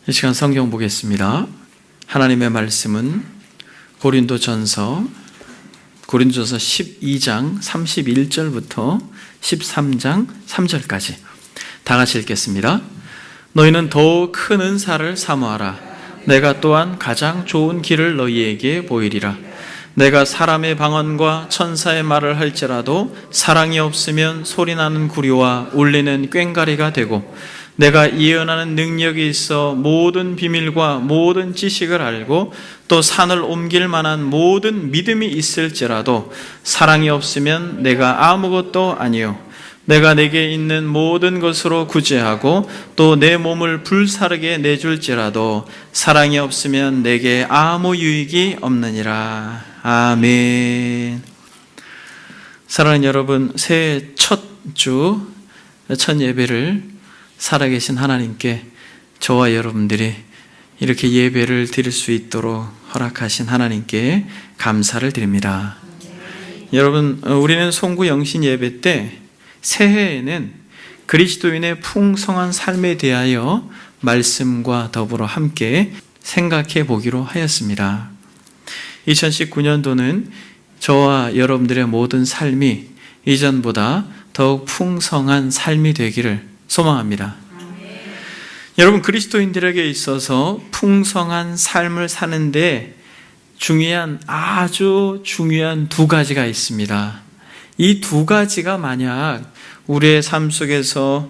이 시간 성경 보겠습니다. 하나님의 말씀은 고린도전서 12장 31절부터 13장 3절까지 다 같이 읽겠습니다. 너희는 더욱 큰 은사를 사모하라. 내가 또한 가장 좋은 길을 너희에게 보이리라. 내가 사람의 방언과 천사의 말을 할지라도 사랑이 없으면 소리나는 구리와 울리는 꽹과리가 되고, 내가 예언하는 능력이 있어 모든 비밀과 모든 지식을 알고 또 산을 옮길 만한 모든 믿음이 있을지라도 사랑이 없으면 내가 아무것도 아니요, 내가 내게 있는 모든 것으로 구제하고 또 내 몸을 불사르게 내줄지라도 사랑이 없으면 내게 아무 유익이 없느니라. 아멘. 사랑하는 여러분, 새해 첫 예배를 살아계신 하나님께 저와 여러분들이 이렇게 예배를 드릴 수 있도록 허락하신 하나님께 감사를 드립니다. 여러분, 우리는 송구 영신 예배 때 새해에는 그리스도인의 풍성한 삶에 대하여 말씀과 더불어 함께 생각해 보기로 하였습니다. 2019년도는 저와 여러분들의 모든 삶이 이전보다 더욱 풍성한 삶이 되기를 소망합니다. 여러분, 그리스도인들에게 있어서 풍성한 삶을 사는데 아주 중요한 두 가지가 있습니다. 이 두 가지가 만약 우리의 삶 속에서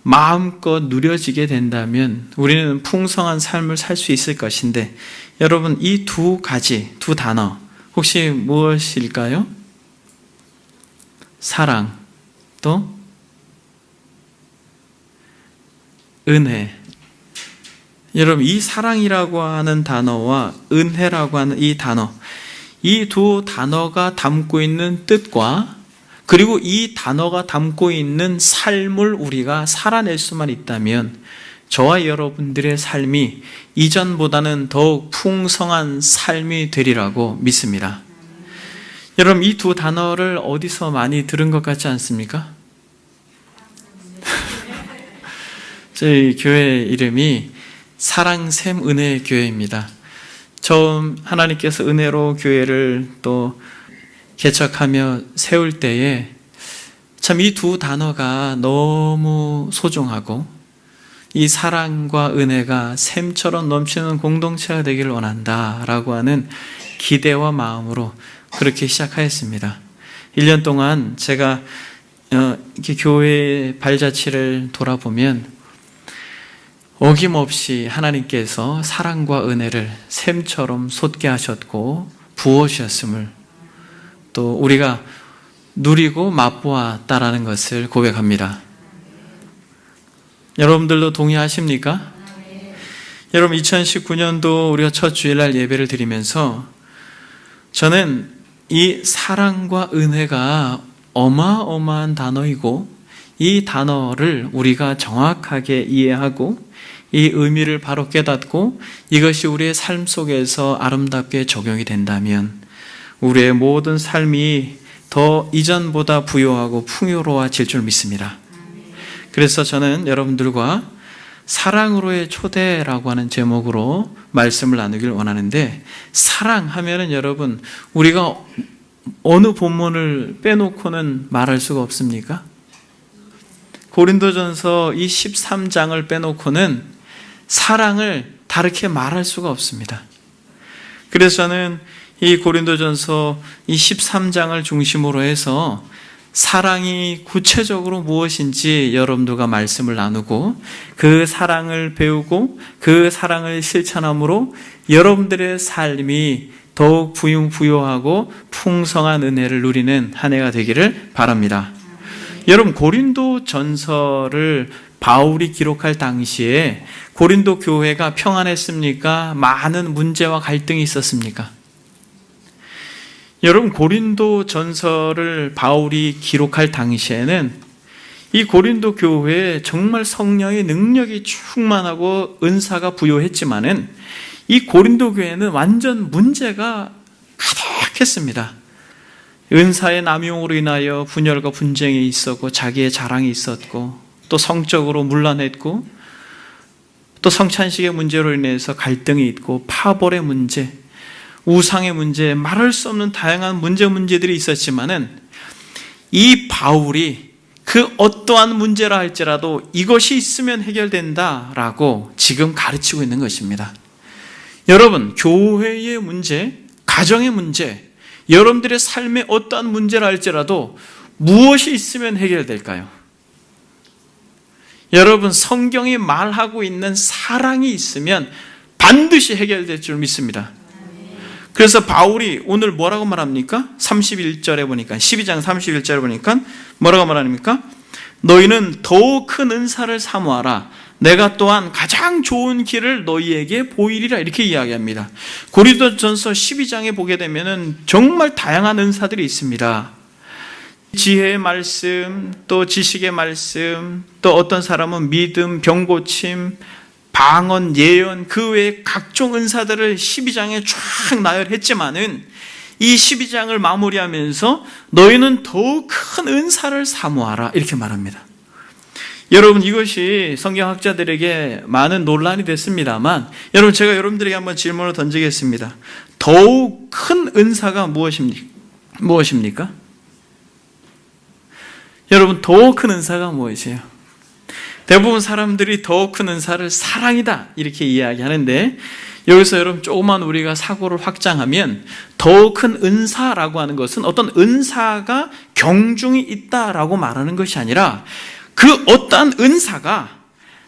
마음껏 누려지게 된다면 우리는 풍성한 삶을 살 수 있을 것인데, 여러분, 이 두 단어 혹시 무엇일까요? 사랑, 또 은혜. 여러분, 이 사랑이라고 하는 단어와 은혜라고 하는 이 단어, 이 두 단어가 담고 있는 뜻과 그리고 이 단어가 담고 있는 삶을 우리가 살아낼 수만 있다면 저와 여러분들의 삶이 이전보다는 더욱 풍성한 삶이 되리라고 믿습니다. 여러분, 이 두 단어를 어디서 많이 들은 것 같지 않습니까? 저희 교회 이름이 사랑샘 은혜교회입니다. 처음 하나님께서 은혜로 교회를 또 개척하며 세울 때에 참 이 두 단어가 너무 소중하고 이 사랑과 은혜가 샘처럼 넘치는 공동체가 되기를 원한다라고 하는 기대와 마음으로 그렇게 시작하였습니다. 1년 동안 제가 이렇게 교회의 발자취를 돌아보면 어김없이 하나님께서 사랑과 은혜를 샘처럼 솟게 하셨고 부어주셨음을 또 우리가 누리고 맛보았다라는 것을 고백합니다. 여러분들도 동의하십니까? 여러분, 2019년도 우리가 첫 주일날 예배를 드리면서 저는 이 사랑과 은혜가 어마어마한 단어이고 이 단어를 우리가 정확하게 이해하고 이 의미를 바로 깨닫고 이것이 우리의 삶 속에서 아름답게 적용이 된다면 우리의 모든 삶이 더 이전보다 부요하고 풍요로워질 줄 믿습니다. 그래서 저는 여러분들과 사랑으로의 초대라고 하는 제목으로 말씀을 나누길 원하는데, 사랑하면은 여러분, 우리가 어느 본문을 빼놓고는 말할 수가 없습니까? 고린도전서 이 13장을 빼놓고는 사랑을 다르게 말할 수가 없습니다. 그래서 저는 이 고린도전서 이 13장을 중심으로 해서 사랑이 구체적으로 무엇인지 여러분들과 말씀을 나누고 그 사랑을 배우고 그 사랑을 실천함으로 여러분들의 삶이 더욱 부유하고 풍성한 은혜를 누리는 한 해가 되기를 바랍니다. 여러분, 고린도 전서를 바울이 기록할 당시에 고린도 교회가 평안했습니까? 많은 문제와 갈등이 있었습니까? 여러분, 고린도 전서를 바울이 기록할 당시에는 이 고린도 교회에 정말 성령의 능력이 충만하고 은사가 부요했지만은 이 고린도 교회는 완전 문제가 가득했습니다. 은사의 남용으로 인하여 분열과 분쟁이 있었고 자기의 자랑이 있었고 또 성적으로 문란했고 또 성찬식의 문제로 인해서 갈등이 있고 파벌의 문제, 우상의 문제, 말할 수 없는 다양한 문제들이 있었지만은 이 바울이 그 어떠한 문제라 할지라도 이것이 있으면 해결된다라고 지금 가르치고 있는 것입니다. 여러분, 교회의 문제, 가정의 문제, 여러분들의 삶의 어떠한 문제라 할지라도 무엇이 있으면 해결될까요? 여러분, 성경이 말하고 있는 사랑이 있으면 반드시 해결될 줄 믿습니다. 그래서 바울이 오늘 뭐라고 말합니까? 31절에 보니까, 12장 31절에 보니까 뭐라고 말합니까? 너희는 더욱 큰 은사를 사모하라. 내가 또한 가장 좋은 길을 너희에게 보이리라. 이렇게 이야기합니다. 고린도전서 12장에 보게 되면은 정말 다양한 은사들이 있습니다. 지혜의 말씀, 또 지식의 말씀, 또 어떤 사람은 믿음, 병고침, 방언, 예언, 그 외에 각종 은사들을 12장에 쫙 나열했지만은 이 12장을 마무리하면서 너희는 더욱 큰 은사를 사모하라 이렇게 말합니다. 여러분, 이것이 성경학자들에게 많은 논란이 됐습니다만, 여러분, 제가 여러분들에게 한번 질문을 던지겠습니다. 더욱 큰 은사가 무엇입니까? 여러분, 더욱 큰 은사가 무엇이에요? 대부분 사람들이 더욱 큰 은사를 사랑이다 이렇게 이야기하는데, 여기서 여러분 조금만 우리가 사고를 확장하면 더욱 큰 은사라고 하는 것은 어떤 은사가 경중이 있다라고 말하는 것이 아니라 그 어떠한 은사가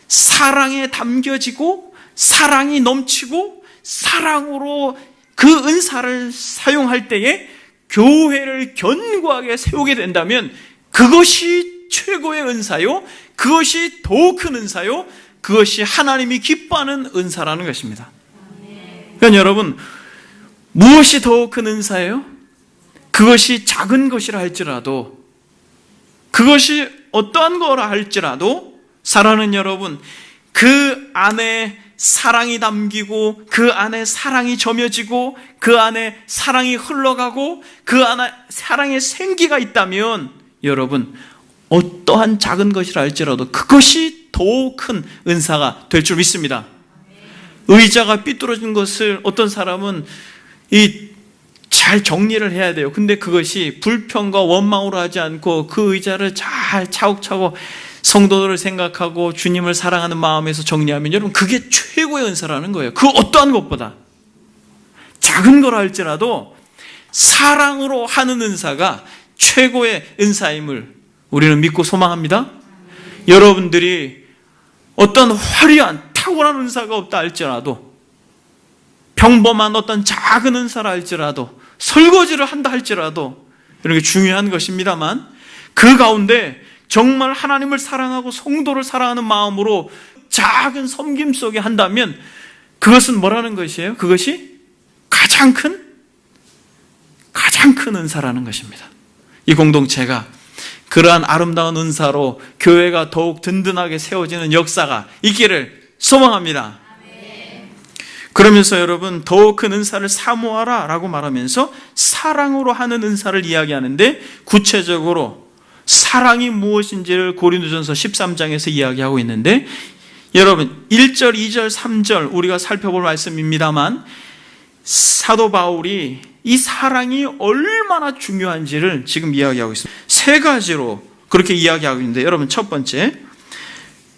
사랑에 담겨지고 사랑이 넘치고 사랑으로 그 은사를 사용할 때에 교회를 견고하게 세우게 된다면 그것이 최고의 은사요, 그것이 더욱 큰 은사요, 그것이 하나님이 기뻐하는 은사라는 것입니다. 그러니까 여러분, 무엇이 더욱 큰 은사예요? 그것이 작은 것이라 할지라도, 그것이 어떠한 거라 할지라도 사랑하는 여러분, 그 안에 사랑이 담기고 그 안에 사랑이 점여지고 그 안에 사랑이 흘러가고 그 안에 사랑의 생기가 있다면 여러분, 어떠한 작은 것이라 할지라도 그것이 더욱 큰 은사가 될 줄 믿습니다. 의자가 삐뚤어진 것을 어떤 사람은 잘 정리를 해야 돼요. 근데 그것이 불평과 원망으로 하지 않고 그 의자를 잘 차곡차곡 성도들을 생각하고 주님을 사랑하는 마음에서 정리하면 여러분, 그게 최고의 은사라는 거예요. 그 어떠한 것보다 작은 거라 할지라도 사랑으로 하는 은사가 최고의 은사임을 우리는 믿고 소망합니다. 여러분들이 어떤 화려한 탁월한 은사가 없다 할지라도, 평범한 어떤 작은 은사라 할지라도, 설거지를 한다 할지라도, 이런 게 중요한 것입니다만, 그 가운데 정말 하나님을 사랑하고 성도를 사랑하는 마음으로 작은 섬김 속에 한다면 그것은 뭐라는 것이에요? 그것이 가장 큰 은사라는 것입니다. 이 공동체가 그러한 아름다운 은사로 교회가 더욱 든든하게 세워지는 역사가 있기를 소망합니다. 그러면서 여러분, 더욱 큰 은사를 사모하라 라고 말하면서 사랑으로 하는 은사를 이야기하는데, 구체적으로 사랑이 무엇인지를 고린도전서 13장에서 이야기하고 있는데, 여러분 1절, 2절, 3절 우리가 살펴볼 말씀입니다만, 사도 바울이 이 사랑이 얼마나 중요한지를 지금 이야기하고 있습니다. 세 가지로 그렇게 이야기하고 있는데, 여러분 첫 번째,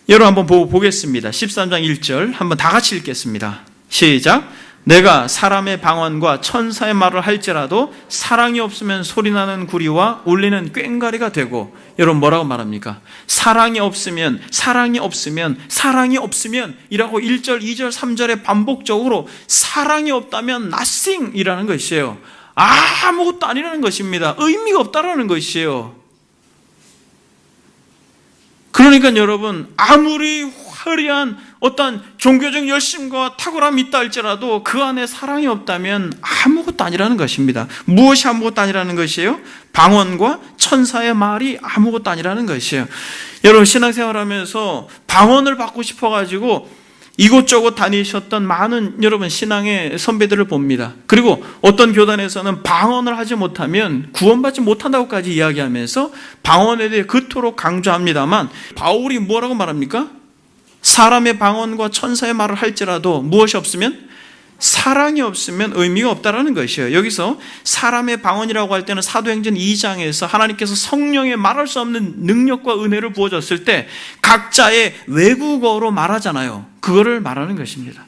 여러분 한번 보겠습니다. 13장 1절 한번 다 같이 읽겠습니다. 시작. 내가 사람의 방언과 천사의 말을 할지라도 사랑이 없으면 소리나는 구리와 울리는 꽹과리가 되고, 여러분 뭐라고 말합니까? 사랑이 없으면 이라고 1절, 2절, 3절에 반복적으로 사랑이 없다면 nothing 이라는 것이에요. 아무것도 아니라는 것입니다. 의미가 없다라는 것이에요. 그러니까 여러분, 아무리 화려한 어떤 종교적 열심과 탁월함이 있다 할지라도 그 안에 사랑이 없다면 아무것도 아니라는 것입니다. 무엇이 아무것도 아니라는 것이에요? 방언과 천사의 말이 아무것도 아니라는 것이에요. 여러분, 신앙생활하면서 방언을 받고 싶어가지고 이곳저곳 다니셨던 많은 여러분 신앙의 선배들을 봅니다. 그리고 어떤 교단에서는 방언을 하지 못하면 구원받지 못한다고까지 이야기하면서 방언에 대해 그토록 강조합니다만, 바울이 뭐라고 말합니까? 사람의 방언과 천사의 말을 할지라도 무엇이 없으면? 사랑이 없으면 의미가 없다라는 것이에요. 여기서 사람의 방언이라고 할 때는 사도행전 2장에서 하나님께서 성령의 말할 수 없는 능력과 은혜를 부어줬을 때 각자의 외국어로 말하잖아요. 그거를 말하는 것입니다.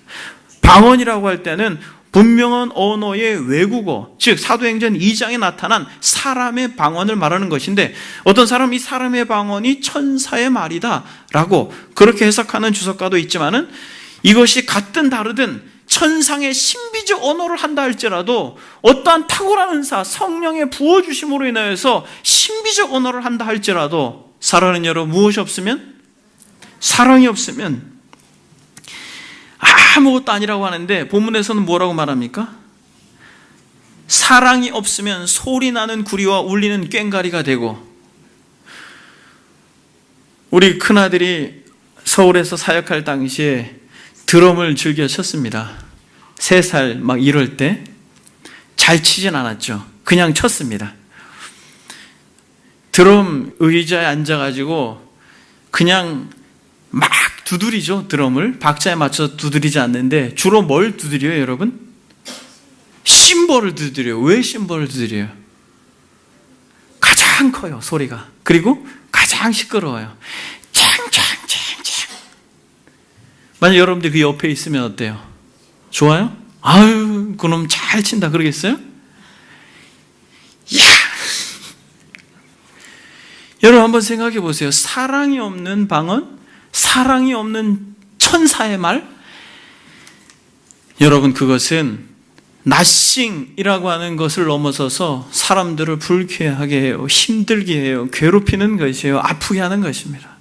방언이라고 할 때는 분명한 언어의 외국어, 즉 사도행전 2장에 나타난 사람의 방언을 말하는 것인데, 어떤 사람은 이 사람의 방언이 천사의 말이다 라고 그렇게 해석하는 주석가도 있지만은, 이것이 같든 다르든 천상의 신비적 언어를 한다 할지라도 어떠한 탁월한 은사, 성령의 부어주심으로 인하여서 신비적 언어를 한다 할지라도 사랑하는 여러분, 무엇이 없으면? 사랑이 없으면 아무것도 아니라고 하는데, 본문에서는 뭐라고 말합니까? 사랑이 없으면 소리나는 구리와 울리는 꽹과리가 되고, 우리 큰아들이 서울에서 사역할 당시에 드럼을 즐겨 쳤습니다. 3살 막 이럴 때 잘 치진 않았죠. 그냥 쳤습니다. 드럼 의자에 앉아가지고 그냥 막 두드리죠. 드럼을 박자에 맞춰서 두드리지 않는데 주로 뭘 두드려요, 여러분? 심벌을 두드려요. 왜 심벌을 두드려요? 가장 커요, 소리가. 그리고 가장 시끄러워요. 창창창창. 만약 여러분들 그 옆에 있으면 어때요? 좋아요? 아유, 그놈 잘 친다 그러겠어요? 야! 여러분 한번 생각해 보세요. 사랑이 없는 방언, 사랑이 없는 천사의 말, 여러분 그것은 나싱이라고 하는 것을 넘어서서 사람들을 불쾌하게 해요, 힘들게 해요, 괴롭히는 것이에요, 아프게 하는 것입니다.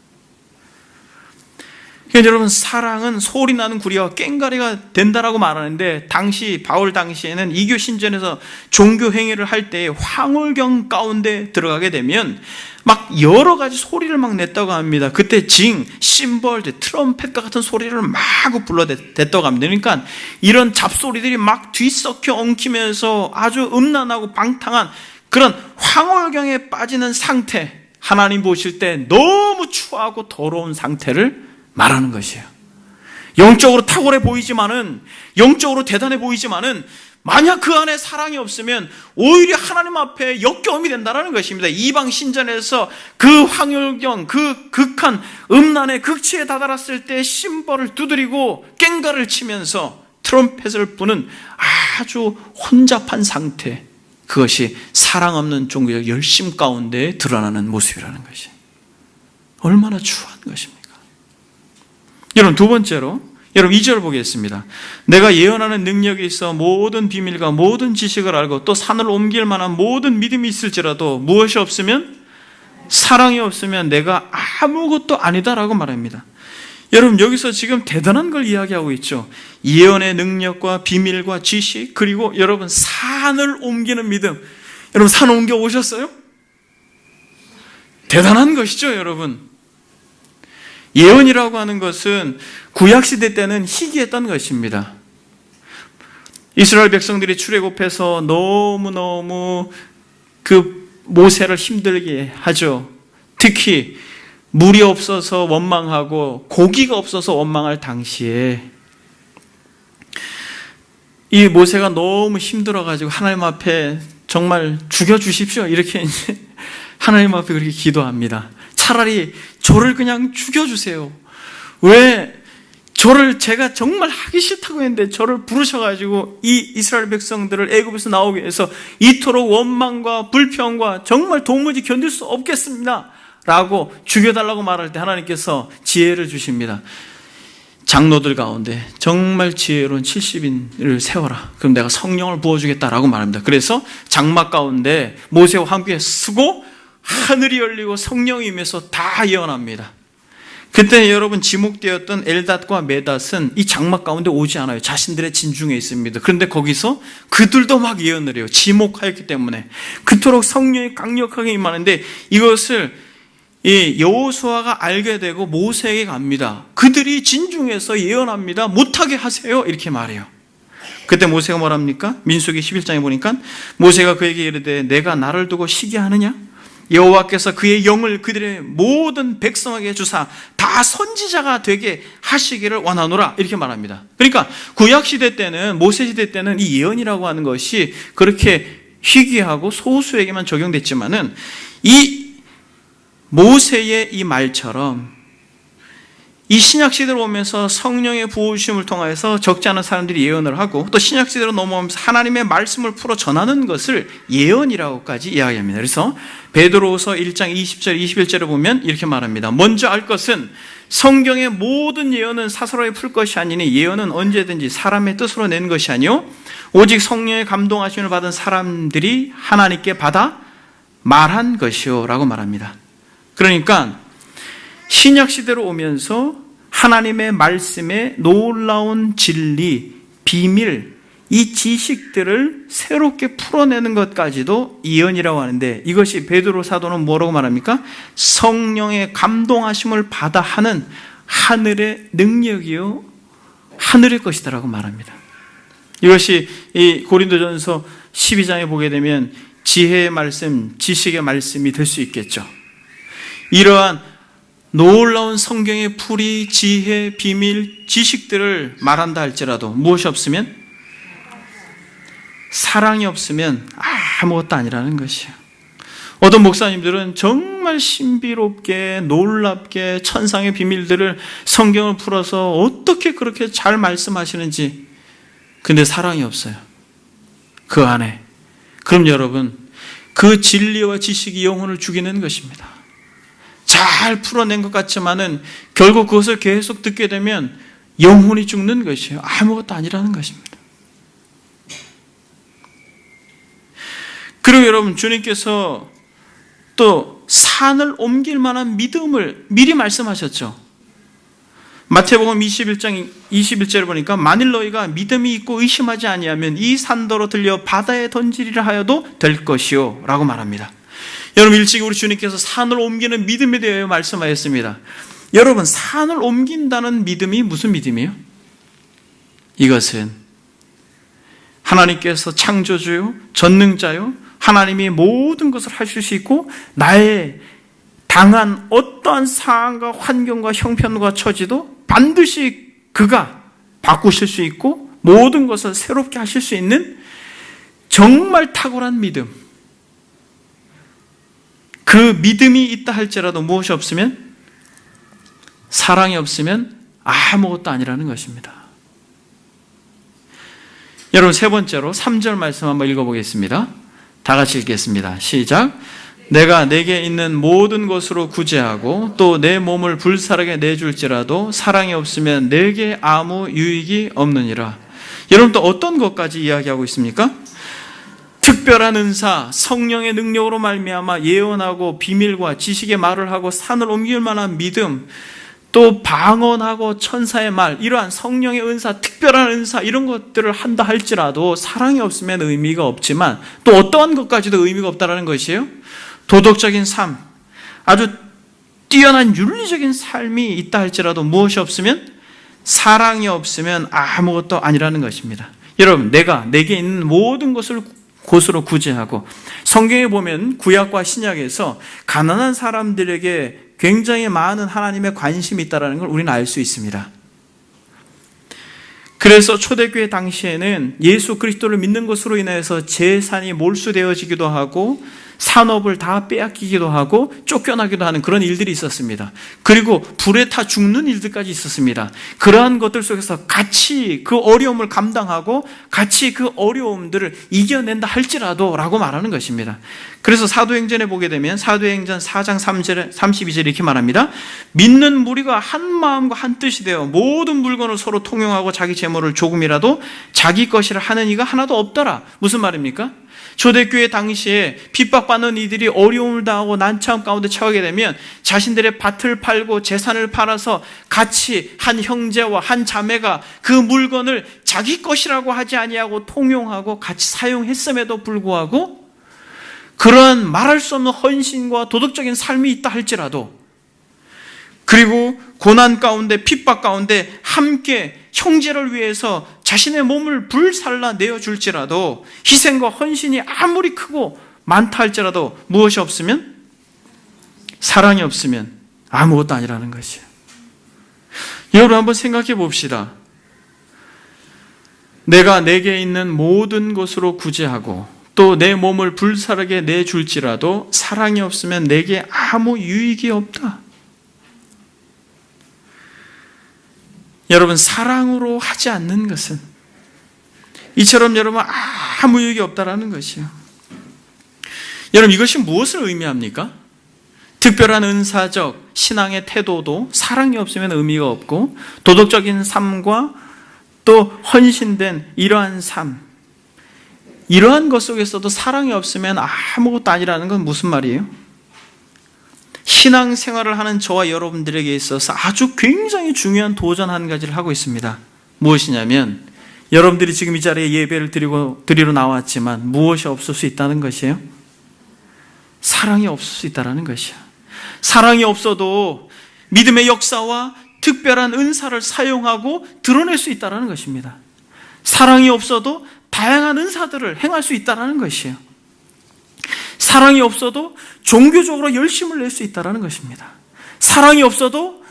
그러니까 여러분, 사랑은 소리나는 구리와 꽹과리가 된다라고 말하는데, 바울 당시에는 이교 신전에서 종교 행위를 할 때 황홀경 가운데 들어가게 되면 막 여러 가지 소리를 막 냈다고 합니다. 그때 심벌, 트럼펫과 같은 소리를 막 불러댔다고 합니다. 그러니까 이런 잡소리들이 막 뒤섞여 엉키면서 아주 음란하고 방탕한 그런 황홀경에 빠지는 상태, 하나님 보실 때 너무 추하고 더러운 상태를 말하는 것이에요. 영적으로 탁월해 보이지만은, 영적으로 대단해 보이지만은, 만약 그 안에 사랑이 없으면 오히려 하나님 앞에 역겨움이 된다는 것입니다. 이방 신전에서 그 황홀경, 그 극한 음란의 극치에 다다랐을 때 심벌을 두드리고 꽹과리를 치면서 트럼펫을 부는 아주 혼잡한 상태, 그것이 사랑 없는 종교적 열심 가운데 드러나는 모습이라는 것이 얼마나 추한 것입니까? 여러분, 두 번째로, 여러분 2절 보겠습니다. 내가 예언하는 능력이 있어 모든 비밀과 모든 지식을 알고 또 산을 옮길 만한 모든 믿음이 있을지라도 무엇이 없으면? 사랑이 없으면 내가 아무것도 아니다라고 말합니다. 여러분, 여기서 지금 대단한 걸 이야기하고 있죠. 예언의 능력과 비밀과 지식, 그리고 여러분 산을 옮기는 믿음. 여러분, 산 옮겨 오셨어요? 대단한 것이죠, 여러분. 예언이라고 하는 것은 구약시대 때는 희귀했던 것입니다. 이스라엘 백성들이 출애굽해서 너무너무 그 모세를 힘들게 하죠. 특히 물이 없어서 원망하고 고기가 없어서 원망할 당시에 이 모세가 너무 힘들어가지고 하나님 앞에 정말 죽여주십시오, 이렇게 이제 하나님 앞에 그렇게 기도합니다. 차라리 저를 그냥 죽여주세요. 왜 저를, 제가 정말 하기 싫다고 했는데 저를 부르셔가지고 이 이스라엘 백성들을 애굽에서 나오게 해서 이토록 원망과 불평과 정말 도무지 견딜 수 없겠습니다 라고 죽여달라고 말할 때 하나님께서 지혜를 주십니다. 장로들 가운데 정말 지혜로운 70인을 세워라. 그럼 내가 성령을 부어주겠다라고 말합니다. 그래서 장막 가운데 모세와 함께 쓰고 하늘이 열리고 성령이 임해서 다 예언합니다. 그때 여러분 지목되었던 엘닷과 메닷은 이 장막 가운데 오지 않아요. 자신들의 진중에 있습니다. 그런데 거기서 그들도 막 예언을 해요. 지목하였기 때문에. 그토록 성령이 강력하게 임하는데 이것을 이 여호수아가 알게 되고 모세에게 갑니다. 그들이 진중에서 예언합니다. 못하게 하세요, 이렇게 말해요. 그때 모세가 뭐랍니까? 민수기 11장에 보니까 모세가 그에게 이르되 내가 나를 두고 시기하느냐? 여호와께서 그의 영을 그들의 모든 백성에게 주사 다 선지자가 되게 하시기를 원하노라 이렇게 말합니다. 그러니까 구약시대 때는, 모세시대 때는 이 예언이라고 하는 것이 그렇게 희귀하고 소수에게만 적용됐지만은 이 모세의 이 말처럼 이 신약시대로 오면서 성령의 부어주심을 통해서 적지 않은 사람들이 예언을 하고 또 신약시대로 넘어오면서 하나님의 말씀을 풀어 전하는 것을 예언이라고까지 이야기합니다. 그래서 베드로후서 1장 20절 21절에 보면 이렇게 말합니다. 먼저 알 것은 성경의 모든 예언은 사사로이 풀 것이 아니니 예언은 언제든지 사람의 뜻으로 낸 것이 아니요 오직 성령의 감동하심을 받은 사람들이 하나님께 받아 말한 것이요 라고 말합니다. 그러니까 신약시대로 오면서 하나님의 말씀의 놀라운 진리, 비밀, 이 지식들을 새롭게 풀어내는 것까지도 예언이라고 하는데 이것이 베드로 사도는 뭐라고 말합니까? 성령의 감동하심을 받아 하는 하늘의 능력이요 하늘의 것이다라고 말합니다. 이것이 이 고린도전서 12장에 보게 되면 지혜의 말씀, 지식의 말씀이 될 수 있겠죠. 이러한 놀라운 성경의 풀이, 지혜, 비밀, 지식들을 말한다 할지라도 무엇이 없으면? 사랑이 없으면 아무것도 아니라는 것이에요. 어떤 목사님들은 정말 신비롭게 놀랍게 천상의 비밀들을 성경을 풀어서 어떻게 그렇게 잘 말씀하시는지, 근데 사랑이 없어요 그 안에. 그럼 여러분, 그 진리와 지식이 영혼을 죽이는 것입니다. 잘 풀어낸 것 같지만은 결국 그것을 계속 듣게 되면 영혼이 죽는 것이에요. 아무것도 아니라는 것입니다. 그리고 여러분, 주님께서 또 산을 옮길 만한 믿음을 미리 말씀하셨죠. 마태복음 21장 21절을 보니까 만일 너희가 믿음이 있고 의심하지 아니하면 이 산더러 들려 바다에 던지리라 하여도 될 것이요 라고 말합니다. 여러분, 일찍이 우리 주님께서 산을 옮기는 믿음에 대하여 말씀하였습니다. 여러분, 산을 옮긴다는 믿음이 무슨 믿음이에요? 이것은 하나님께서 창조주요 전능자요 하나님이 모든 것을 하실 수 있고 나의 당한 어떠한 상황과 환경과 형편과 처지도 반드시 그가 바꾸실 수 있고 모든 것을 새롭게 하실 수 있는 정말 탁월한 믿음, 그 믿음이 있다 할지라도 무엇이 없으면? 사랑이 없으면 아무것도 아니라는 것입니다. 여러분, 세 번째로 3절 말씀 한번 읽어보겠습니다. 다 같이 읽겠습니다. 시작. 내가 내게 있는 모든 것으로 구제하고 또 내 몸을 불사르게 내줄지라도 사랑이 없으면 내게 아무 유익이 없느니라. 여러분, 또 어떤 것까지 이야기하고 있습니까? 특별한 은사, 성령의 능력으로 말미암아 예언하고 비밀과 지식의 말을 하고 산을 옮길 만한 믿음, 또 방언하고 천사의 말, 이러한 성령의 은사, 특별한 은사, 이런 것들을 한다 할지라도 사랑이 없으면 의미가 없지만 또 어떠한 것까지도 의미가 없다는 것이에요. 도덕적인 삶, 아주 뛰어난 윤리적인 삶이 있다 할지라도 무엇이 없으면? 사랑이 없으면 아무것도 아니라는 것입니다. 여러분, 내게 있는 모든 것을 곳으로 구제하고, 성경에 보면 구약과 신약에서 가난한 사람들에게 굉장히 많은 하나님의 관심이 있다는 걸 우리는 알 수 있습니다. 그래서 초대교회 당시에는 예수 그리스도를 믿는 것으로 인해서 재산이 몰수되어지기도 하고 산업을 다 빼앗기기도 하고 쫓겨나기도 하는 그런 일들이 있었습니다. 그리고 불에 타 죽는 일들까지 있었습니다. 그러한 것들 속에서 같이 그 어려움을 감당하고 같이 그 어려움들을 이겨낸다 할지라도 라고 말하는 것입니다. 그래서 사도행전에 보게 되면 사도행전 4장 32절에 이렇게 말합니다. 믿는 무리가 한 마음과 한 뜻이 되어 모든 물건을 서로 통용하고 자기 재물을 조금이라도 자기 것이라 하는 이가 하나도 없더라. 무슨 말입니까? 초대교회 당시에 핍박받는 이들이 어려움을 당하고 난처함 가운데 처하게 되면 자신들의 밭을 팔고 재산을 팔아서 같이 한 형제와 한 자매가 그 물건을 자기 것이라고 하지 아니하고 통용하고 같이 사용했음에도 불구하고 그러한 말할 수 없는 헌신과 도덕적인 삶이 있다 할지라도, 그리고 고난 가운데 핍박 가운데 함께 형제를 위해서 자신의 몸을 불살라 내어줄지라도 희생과 헌신이 아무리 크고 많다 할지라도 무엇이 없으면? 사랑이 없으면 아무것도 아니라는 것이에요. 여러분 한번 생각해 봅시다. 내가 내게 있는 모든 것으로 구제하고 또 내 몸을 불사르게 내줄지라도 사랑이 없으면 내게 아무 유익이 없다. 여러분, 사랑으로 하지 않는 것은 이처럼 여러분 아무 유익이 없다라는 것이에요. 여러분, 이것이 무엇을 의미합니까? 특별한 은사적 신앙의 태도도 사랑이 없으면 의미가 없고, 도덕적인 삶과 또 헌신된 이러한 삶, 이러한 것 속에서도 사랑이 없으면 아무것도 아니라는 건 무슨 말이에요? 신앙생활을 하는 저와 여러분들에게 있어서 아주 굉장히 중요한 도전 한 가지를 하고 있습니다. 무엇이냐면, 여러분들이 지금 이 자리에 예배를 드리러 나왔지만 무엇이 없을 수 있다는 것이에요? 사랑이 없을 수 있다는 것이에요. 사랑이 없어도 믿음의 역사와 특별한 은사를 사용하고 드러낼 수 있다는 것입니다. 사랑이 없어도 다양한 은사들을 행할 수 있다는 것이에요. 사랑이 없어도 종교적으로 열심을 낼 수 있다는 것입니다. 사랑이 없어도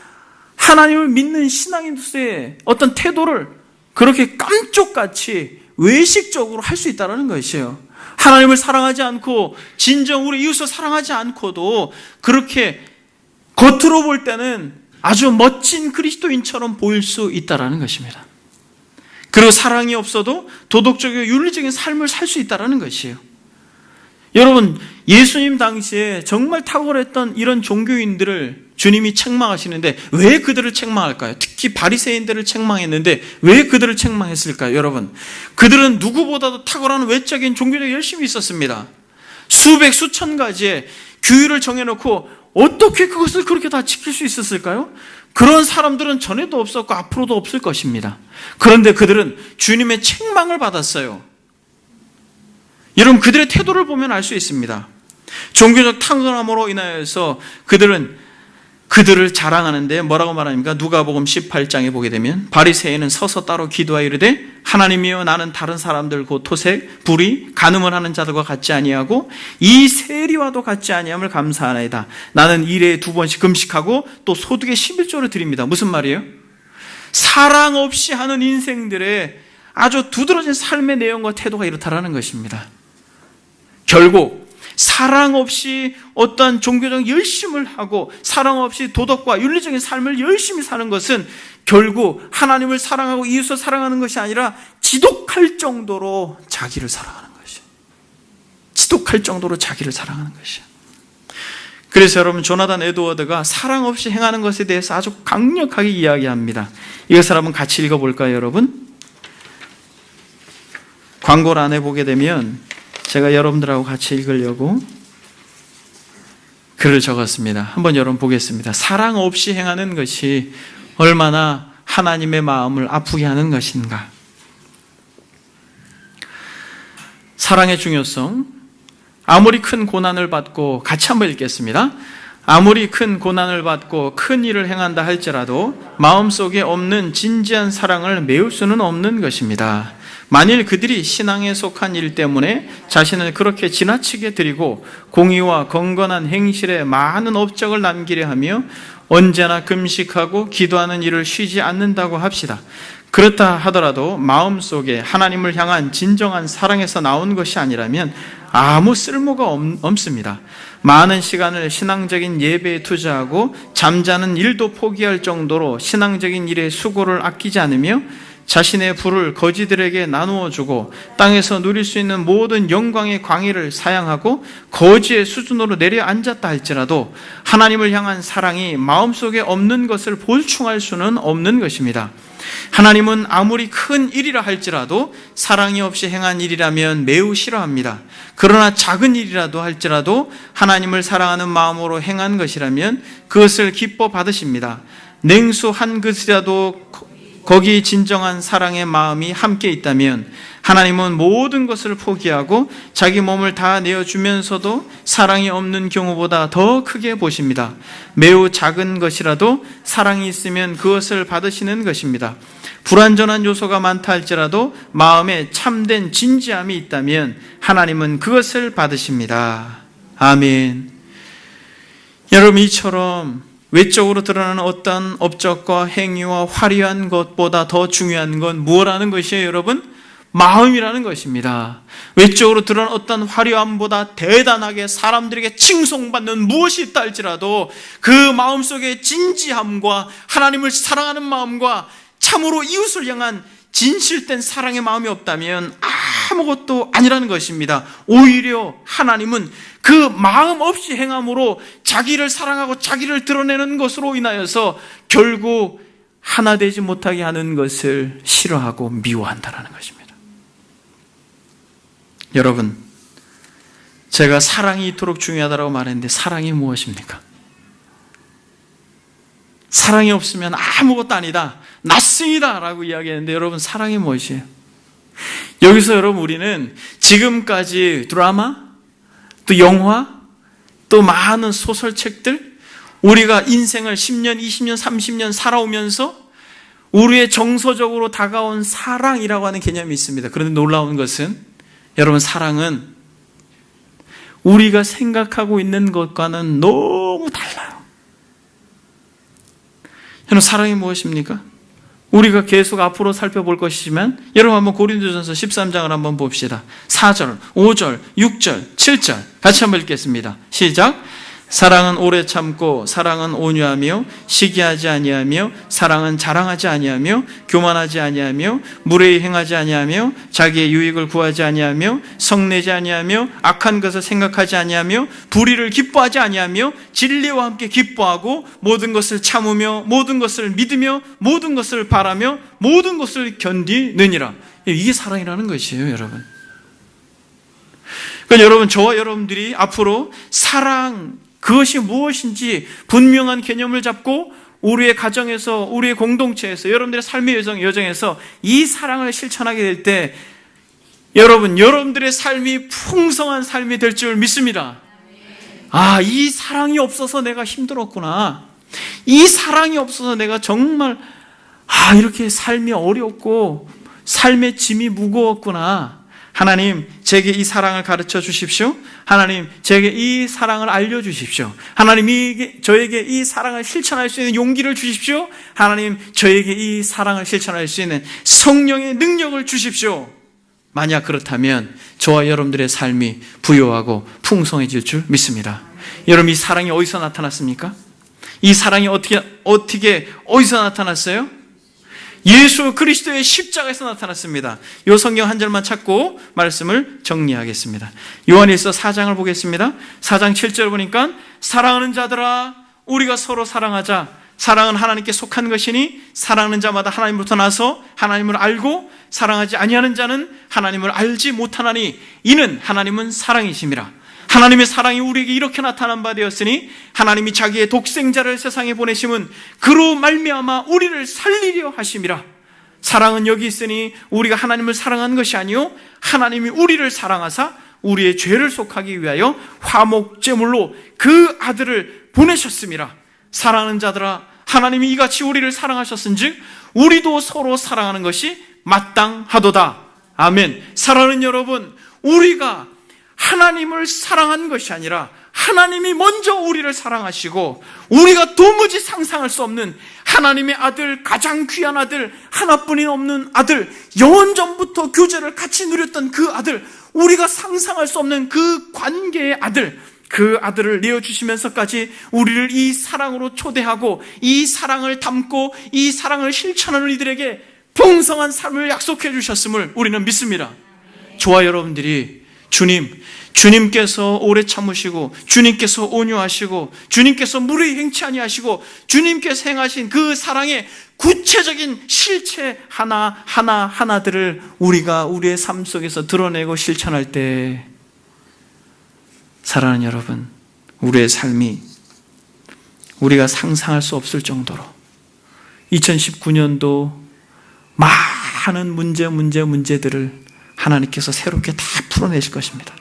하나님을 믿는 신앙인으로서의 어떤 태도를 그렇게 깜쪽같이 외식적으로 할 수 있다는 것이에요. 하나님을 사랑하지 않고 진정 우리 이웃을 사랑하지 않고도 그렇게 겉으로 볼 때는 아주 멋진 그리스도인처럼 보일 수 있다는 것입니다. 그리고 사랑이 없어도 도덕적이고 윤리적인 삶을 살 수 있다는 것이에요. 여러분, 예수님 당시에 정말 탁월했던 이런 종교인들을 주님이 책망하시는데 왜 그들을 책망할까요? 특히 바리새인들을 책망했는데 왜 그들을 책망했을까요? 여러분, 그들은 누구보다도 탁월한 외적인 종교적 열심이 있었습니다. 수백 수천 가지의 규율을 정해놓고 어떻게 그것을 그렇게 다 지킬 수 있었을까요? 그런 사람들은 전에도 없었고 앞으로도 없을 것입니다. 그런데 그들은 주님의 책망을 받았어요. 여러분, 그들의 태도를 보면 알 수 있습니다. 종교적 탁월함으로 인하여서 그들을 자랑하는데 뭐라고 말합니까? 누가복음 18장에 보게 되면 바리새인은 서서 따로 기도하여 이르되 하나님이여, 나는 다른 사람들 곧 토색, 불의, 간음을 하는 자들과 같지 아니하고 이 세리와도 같지 아니함을 감사하나이다. 나는 일에 2번씩 금식하고 또 소득의 11조를 드립니다. 무슨 말이에요? 사랑 없이 하는 인생들의 아주 두드러진 삶의 내용과 태도가 이렇다라는 것입니다. 결국 사랑 없이 어떤 종교적 열심을 하고 사랑 없이 도덕과 윤리적인 삶을 열심히 사는 것은 결국 하나님을 사랑하고 이웃을 사랑하는 것이 아니라 지독할 정도로 자기를 사랑하는 것이에요. 지독할 정도로 자기를 사랑하는 것이에요. 그래서 여러분, 조나단 에드워드가 사랑 없이 행하는 것에 대해서 아주 강력하게 이야기합니다. 이것을 한번 같이 읽어볼까요, 여러분? 광고를 안에 보게 되면 제가 여러분들하고 같이 읽으려고 글을 적었습니다. 한번 여러분 보겠습니다. 사랑 없이 행하는 것이 얼마나 하나님의 마음을 아프게 하는 것인가. 사랑의 중요성. 아무리 큰 고난을 받고, 같이 한번 읽겠습니다. 아무리 큰 고난을 받고 큰 일을 행한다 할지라도 마음속에 없는 진지한 사랑을 메울 수는 없는 것입니다. 만일 그들이 신앙에 속한 일 때문에 자신을 그렇게 지나치게 드리고 공의와 건건한 행실에 많은 업적을 남기려 하며 언제나 금식하고 기도하는 일을 쉬지 않는다고 합시다. 그렇다 하더라도 마음속에 하나님을 향한 진정한 사랑에서 나온 것이 아니라면 아무 쓸모가 없습니다. 많은 시간을 신앙적인 예배에 투자하고 잠자는 일도 포기할 정도로 신앙적인 일에 수고를 아끼지 않으며 자신의 부를 거지들에게 나누어 주고 땅에서 누릴 수 있는 모든 영광의 광의를 사양하고 거지의 수준으로 내려앉았다 할지라도 하나님을 향한 사랑이 마음속에 없는 것을 보충할 수는 없는 것입니다. 하나님은 아무리 큰 일이라 할지라도 사랑이 없이 행한 일이라면 매우 싫어합니다. 그러나 작은 일이라도 할지라도 하나님을 사랑하는 마음으로 행한 것이라면 그것을 기뻐 받으십니다. 냉수 한 그릇이라도 거기 진정한 사랑의 마음이 함께 있다면 하나님은 모든 것을 포기하고 자기 몸을 다 내어주면서도 사랑이 없는 경우보다 더 크게 보십니다. 매우 작은 것이라도 사랑이 있으면 그것을 받으시는 것입니다. 불완전한 요소가 많다 할지라도 마음에 참된 진지함이 있다면 하나님은 그것을 받으십니다. 아멘. 여러분, 이처럼 외적으로 드러나는 어떤 업적과 행위와 화려한 것보다 더 중요한 건 무엇이라는 것이에요, 여러분? 마음이라는 것입니다. 외적으로 드러나는 어떤 화려함보다 대단하게 사람들에게 칭송받는 무엇이 있다 할지라도 그 마음속에 진지함과 하나님을 사랑하는 마음과 참으로 이웃을 향한 진실된 사랑의 마음이 없다면 아무것도 아니라는 것입니다. 오히려 하나님은 그 마음 없이 행함으로 자기를 사랑하고 자기를 드러내는 것으로 인하여서 결국 하나 되지 못하게 하는 것을 싫어하고 미워한다는 것입니다. 여러분, 제가 사랑이 이토록 중요하다고 말했는데 사랑이 무엇입니까? 사랑이 없으면 아무것도 아니다, nothing이다 라고 이야기했는데 여러분, 사랑이 무엇이에요? 여기서 여러분, 우리는 지금까지 드라마, 또 영화, 또 많은 소설책들, 우리가 인생을 10년, 20년, 30년 살아오면서 우리의 정서적으로 다가온 사랑이라고 하는 개념이 있습니다. 그런데 놀라운 것은 여러분, 사랑은 우리가 생각하고 있는 것과는 너무 달라요. 여러분, 사랑이 무엇입니까? 우리가 계속 앞으로 살펴볼 것이지만 여러분, 한번 고린도전서 13장을 한번 봅시다. 4절, 5절, 6절, 7절 같이 한번 읽겠습니다. 시작. 사랑은 오래 참고 사랑은 온유하며 시기하지 아니하며 사랑은 자랑하지 아니하며 교만하지 아니하며 무례히 행하지 아니하며 자기의 유익을 구하지 아니하며 성내지 아니하며 악한 것을 생각하지 아니하며 불의를 기뻐하지 아니하며 진리와 함께 기뻐하고 모든 것을 참으며 모든 것을 믿으며 모든 것을 바라며 모든 것을 견디느니라. 이게 사랑이라는 것이에요, 여러분. 그러니까 여러분, 저와 여러분들이 앞으로 사랑, 그것이 무엇인지 분명한 개념을 잡고 우리의 가정에서, 우리의 공동체에서, 여러분들의 삶의 여정에서 이 사랑을 실천하게 될 때 여러분, 여러분들의 삶이 풍성한 삶이 될 줄 믿습니다. 아, 이 사랑이 없어서 내가 힘들었구나. 이 사랑이 없어서 내가 정말 이렇게 삶이 어렵고 삶의 짐이 무거웠구나. 하나님, 제게 이 사랑을 가르쳐 주십시오. 하나님, 제게 이 사랑을 알려주십시오. 하나님, 저에게 이 사랑을 실천할 수 있는 용기를 주십시오. 하나님, 저에게 이 사랑을 실천할 수 있는 성령의 능력을 주십시오. 만약 그렇다면 저와 여러분들의 삶이 부요하고 풍성해질 줄 믿습니다. 여러분, 이 사랑이 어디서 나타났습니까? 이 사랑이 어디서 나타났어요? 예수 그리스도의 십자가에서 나타났습니다. 이 성경 한 절만 찾고 말씀을 정리하겠습니다. 요한일서 4장을 보겠습니다. 4장 7절 보니까 사랑하는 자들아, 우리가 서로 사랑하자. 사랑은 하나님께 속한 것이니 사랑하는 자마다 하나님으로부터 나서 하나님을 알고 사랑하지 아니하는 자는 하나님을 알지 못하나니 이는 하나님은 사랑이심이라. 하나님의 사랑이 우리에게 이렇게 나타난 바 되었으니 하나님이 자기의 독생자를 세상에 보내심은 그로 말미암아 우리를 살리려 하심이라. 사랑은 여기 있으니 우리가 하나님을 사랑한 것이 아니요 하나님이 우리를 사랑하사 우리의 죄를 속하기 위하여 화목제물로 그 아들을 보내셨음이라. 사랑하는 자들아, 하나님이 이같이 우리를 사랑하셨은즉 우리도 서로 사랑하는 것이 마땅하도다. 아멘. 사랑하는 여러분, 우리가 하나님을 사랑한 것이 아니라 하나님이 먼저 우리를 사랑하시고 우리가 도무지 상상할 수 없는 하나님의 아들, 가장 귀한 아들, 하나뿐인 없는 아들, 영원전부터 교제를 같이 누렸던 그 아들, 우리가 상상할 수 없는 그 관계의 아들, 그 아들을 내어주시면서까지 우리를 이 사랑으로 초대하고 이 사랑을 담고 이 사랑을 실천하는 이들에게 풍성한 삶을 약속해 주셨음을 우리는 믿습니다. 저와 여러분들이 주님께서 오래 참으시고 주님께서 온유하시고 주님께서 무례히 행치 아니하시고 주님께서 행하신 그 사랑의 구체적인 실체 하나들을 우리가 우리의 삶 속에서 드러내고 실천할 때, 사랑하는 여러분, 우리의 삶이 우리가 상상할 수 없을 정도로 2019년도 많은 문제들을 하나님께서 새롭게 다 풀어내실 것입니다.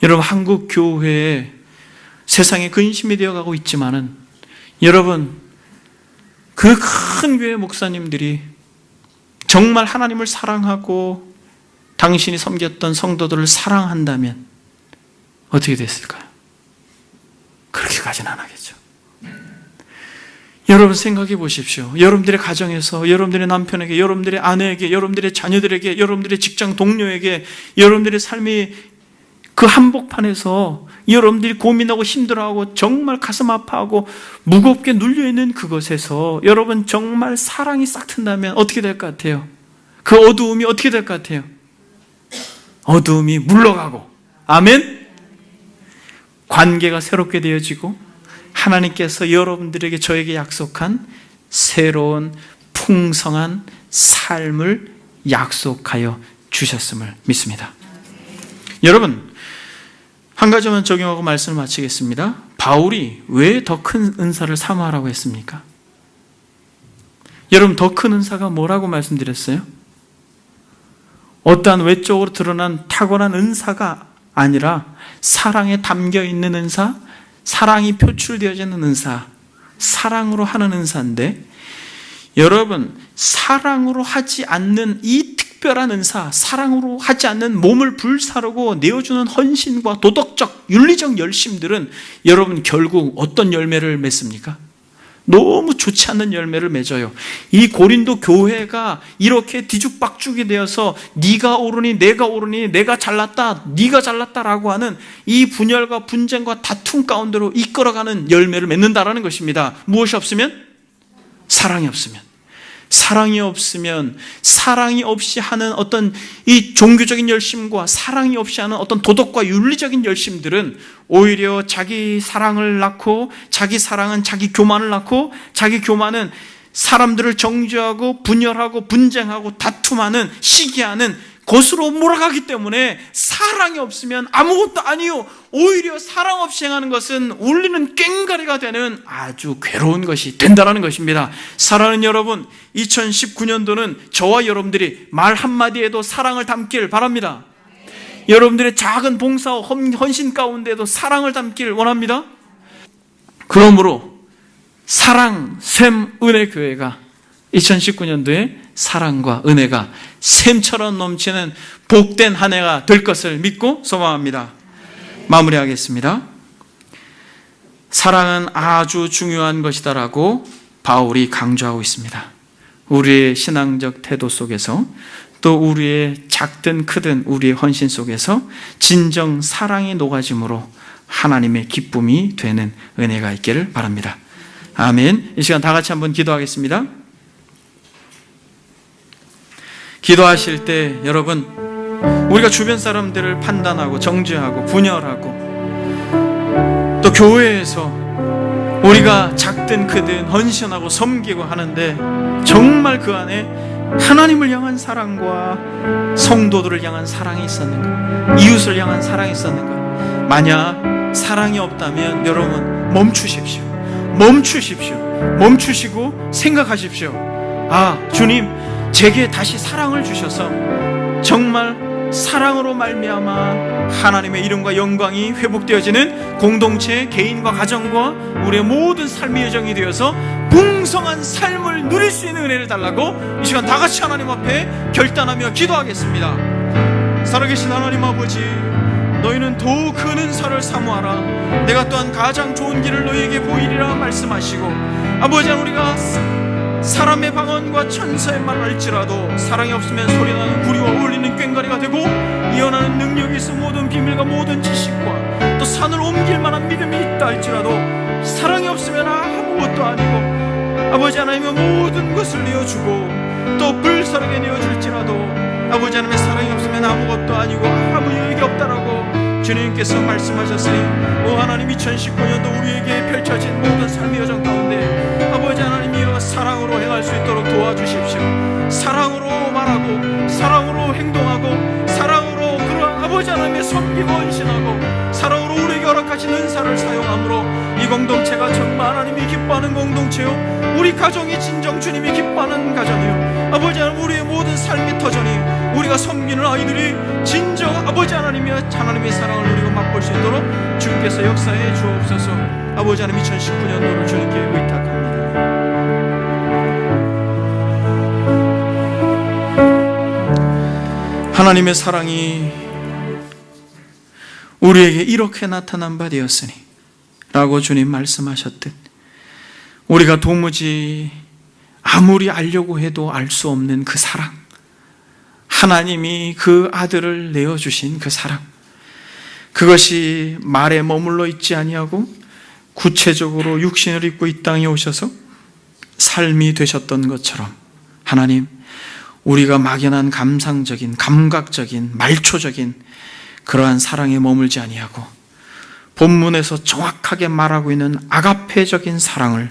여러분, 한국 교회에 세상에 근심이 되어가고 있지만은 여러분, 그 큰 교회 목사님들이 정말 하나님을 사랑하고 당신이 섬겼던 성도들을 사랑한다면 어떻게 됐을까요? 그렇게까지는 안 하겠죠. 여러분 생각해 보십시오. 여러분들의 가정에서, 여러분들의 남편에게, 여러분들의 아내에게, 여러분들의 자녀들에게, 여러분들의 직장 동료에게, 여러분들의 삶이 그 한복판에서 여러분들이 고민하고 힘들어하고 정말 가슴 아파하고 무겁게 눌려있는 그곳에서 여러분 정말 사랑이 싹 튼다면 어떻게 될 것 같아요? 그 어두움이 어떻게 될 것 같아요? 어두움이 물러가고, 아멘? 관계가 새롭게 되어지고 하나님께서 여러분들에게, 저에게 약속한 새로운 풍성한 삶을 약속하여 주셨음을 믿습니다. 여러분, 한 가지만 적용하고 말씀을 마치겠습니다. 바울이 왜 더 큰 은사를 사모하라고 했습니까? 여러분, 더 큰 은사가 뭐라고 말씀드렸어요? 어떠한 외적으로 드러난 탁월한 은사가 아니라 사랑에 담겨 있는 은사, 사랑이 표출되어지는 은사, 사랑으로 하는 은사인데, 여러분, 사랑으로 하지 않는 이 특별한 은사, 사랑으로 하지 않는 몸을 불사르고 내어주는 헌신과 도덕적, 윤리적 열심들은 여러분 결국 어떤 열매를 맺습니까? 너무 좋지 않는 열매를 맺어요. 이 고린도 교회가 이렇게 뒤죽박죽이 되어서 네가 옳으니 내가 옳으니 내가 잘났다 네가 잘났다라고 하는 이 분열과 분쟁과 다툼 가운데로 이끌어가는 열매를 맺는다라는 것입니다. 무엇이 없으면? 사랑이 없으면. 사랑이 없으면, 사랑이 없이 하는 어떤 이 종교적인 열심과 사랑이 없이 하는 어떤 도덕과 윤리적인 열심들은 오히려 자기 사랑을 낳고, 자기 사랑은 자기 교만을 낳고, 자기 교만은 사람들을 정죄하고 분열하고 분쟁하고 다툼하는, 시기하는 곳으로 몰아가기 때문에 사랑이 없으면 아무것도 아니요, 오히려 사랑 없이 행하는 것은 울리는 꽹과리가 되는 아주 괴로운 것이 된다는 것입니다. 사랑하는 여러분, 2019년도는 저와 여러분들이 말 한마디에도 사랑을 담길 바랍니다. 여러분들의 작은 봉사와 헌신 가운데도 사랑을 담길 원합니다. 그러므로 사랑, 샘, 은혜 교회가 2019년도에 사랑과 은혜가 샘처럼 넘치는 복된 한 해가 될 것을 믿고 소망합니다. 마무리하겠습니다. 사랑은 아주 중요한 것이다라고 바울이 강조하고 있습니다. 우리의 신앙적 태도 속에서, 또 우리의 작든 크든 우리의 헌신 속에서 진정 사랑이 녹아짐으로 하나님의 기쁨이 되는 은혜가 있기를 바랍니다. 아멘. 이 시간 다 같이 한번 기도하겠습니다. 기도하실 때 여러분, 우리가 주변 사람들을 판단하고 정죄하고 분열하고, 또 교회에서 우리가 작든 크든 헌신하고 섬기고 하는데 정말 그 안에 하나님을 향한 사랑과 성도들을 향한 사랑이 있었는가, 이웃을 향한 사랑이 있었는가? 만약 사랑이 없다면 여러분 멈추십시오. 멈추시고 생각하십시오. 아, 주님, 제게 다시 사랑을 주셔서 정말 사랑으로 말미암아 하나님의 이름과 영광이 회복되어지는 공동체, 개인과 가정과 우리의 모든 삶의 여정이 되어서 풍성한 삶을 누릴 수 있는 은혜를 달라고 이 시간 다 같이 하나님 앞에 결단하며 기도하겠습니다. 살아계신 하나님 아버지, 너희는 더욱 큰 은사를 사모하라. 내가 또한 가장 좋은 길을 너희에게 보이리라 말씀하시고, 아버지, 우리가 사람의 방언과 천사의 말을 할지라도 사랑이 없으면 소리나는 구리와 울리는 꽹과리가 되고, 이어나는 능력이 있어 모든 비밀과 모든 지식과 또 산을 옮길 만한 믿음이 있다 할지라도 사랑이 없으면 아무것도 아니고, 아버지 하나님의 모든 것을 내어주고 또 불사르게 내어줄지라도 아버지 하나님의 사랑이 없으면 아무것도 아니고 아무 유익이 없다라고 주님께서 말씀하셨으니, 오 하나님, 2019년도 우리에게 펼쳐진 모든 삶의 여정 가운데 아버지 하나님이 사랑으로 행할 수 있도록 도와주십시오. 사랑으로 말하고, 사랑으로 행동하고, 사랑으로 그러한 아버지 하나님의 섬기고 헌신하고, 사랑으로 우리에게 허락하신 은사를 사용함으로 이 공동체가 정말 하나님이 기뻐하는 공동체요, 우리 가정이 진정 주님이 기뻐하는 가정이요, 아버지 하나님, 우리의 모든 삶의 터전이 우리가 섬기는 아이들이 진정 아버지 하나님의 사랑을 누리고 맛볼 수 있도록 주님께서 역사해 주옵소서. 아버지 하나님, 2019년도를 주님께 의탁합니다. 하나님의 사랑이 우리에게 이렇게 나타난 바 되었으니 라고 주님 말씀하셨듯 우리가 도무지 아무리 알려고 해도 알 수 없는 그 사랑, 하나님이 그 아들을 내어주신 그 사랑, 그것이 말에 머물러 있지 아니하고 구체적으로 육신을 입고 이 땅에 오셔서 삶이 되셨던 것처럼 하나님, 우리가 막연한 감상적인, 감각적인, 말초적인 그러한 사랑에 머물지 아니하고 본문에서 정확하게 말하고 있는 아가페적인 사랑을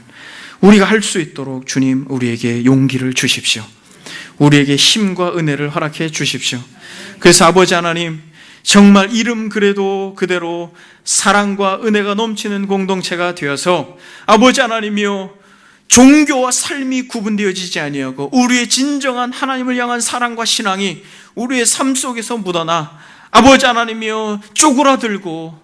우리가 할 수 있도록 주님 우리에게 용기를 주십시오. 우리에게 힘과 은혜를 허락해 주십시오. 그래서 아버지 하나님, 정말 이름 그래도 그대로 사랑과 은혜가 넘치는 공동체가 되어서 아버지 하나님이여, 종교와 삶이 구분되어지지 아니하고 우리의 진정한 하나님을 향한 사랑과 신앙이 우리의 삶 속에서 묻어나 아버지 하나님이여, 쪼그라들고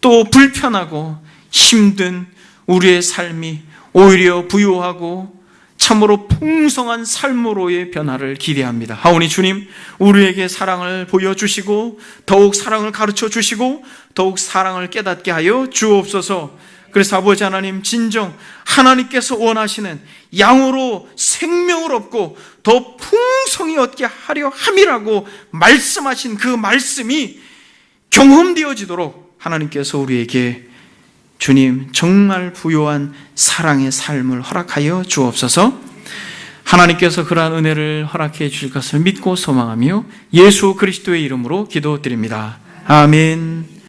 또 불편하고 힘든 우리의 삶이 오히려 부유하고 참으로 풍성한 삶으로의 변화를 기대합니다. 하오니 주님, 우리에게 사랑을 보여주시고 더욱 사랑을 가르쳐 주시고 더욱 사랑을 깨닫게 하여 주옵소서. 그래서 아버지 하나님, 진정 하나님께서 원하시는 양으로 생명을 얻고 더 풍성히 얻게 하려 함이라고 말씀하신 그 말씀이 경험되어지도록 하나님께서 우리에게 주님 정말 부요한 사랑의 삶을 허락하여 주옵소서. 하나님께서 그러한 은혜를 허락해 주실 것을 믿고 소망하며 예수 그리스도의 이름으로 기도드립니다. 아멘.